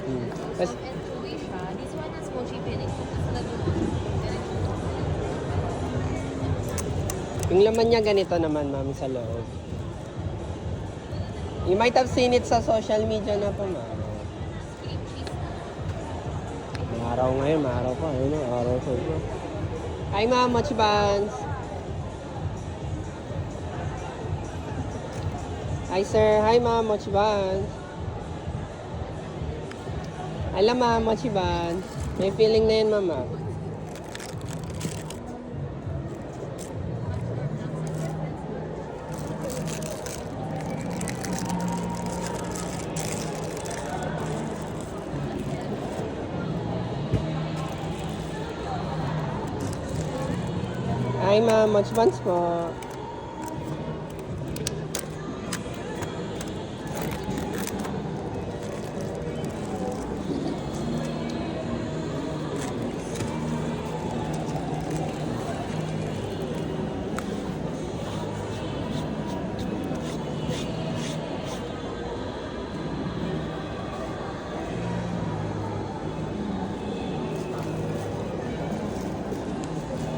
Tapos, And chewy siya. This one has mochi filling. So, mas lagi mo. yung laman niya ganito naman, ma'am, sa loob. You might have seen it sa social media na po, ma'am. Cream cheese. Maaraw ngayon, maaraw pa. Ayun, araw po. Hi, ma'am, mochi buns. Hi, sir. Hi, ma'am, mochi buns. Alam, ma'am, mochi buns. May feeling na yun, mama. Hi, ma'am, mochi buns po.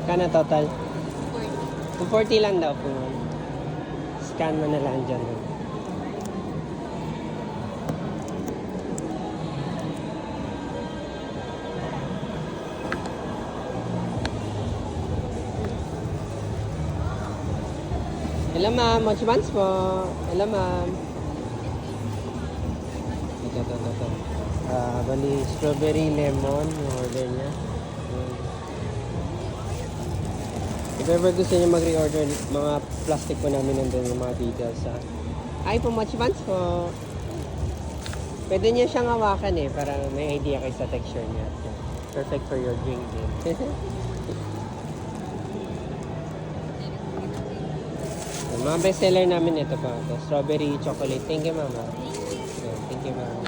Kana total? 240 lang daw po. Scan mo na lang dyan. Hello, ma'am. Mochi buns po. Hello, ma'am. Ito. Bali, strawberry lemon yung order niya. If ever gusto niyo mag-reorder, mga plastic po namin nandun yung mga details sa... Ay po, mochi buns po. Pwede niya siyang hawakan para may idea kayo sa texture niya. Perfect for your drink din. Mga bestseller namin ito pa. Strawberry chocolate. Thank you, mama. Thank you, mama.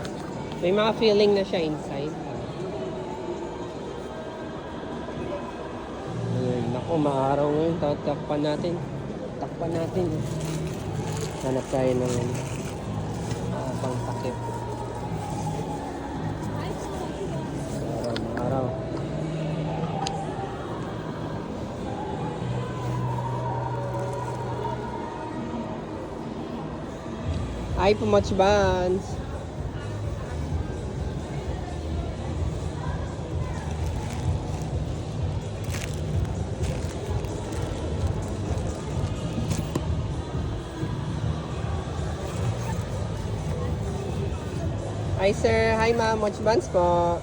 May mga filling na siya inside. Naku, maaraw ngayon. Takpan natin. Hanap tayo ng pang takip. Maaraw. Hi po, mochi buns. Hi sir, hi ma'am, mochi buns po.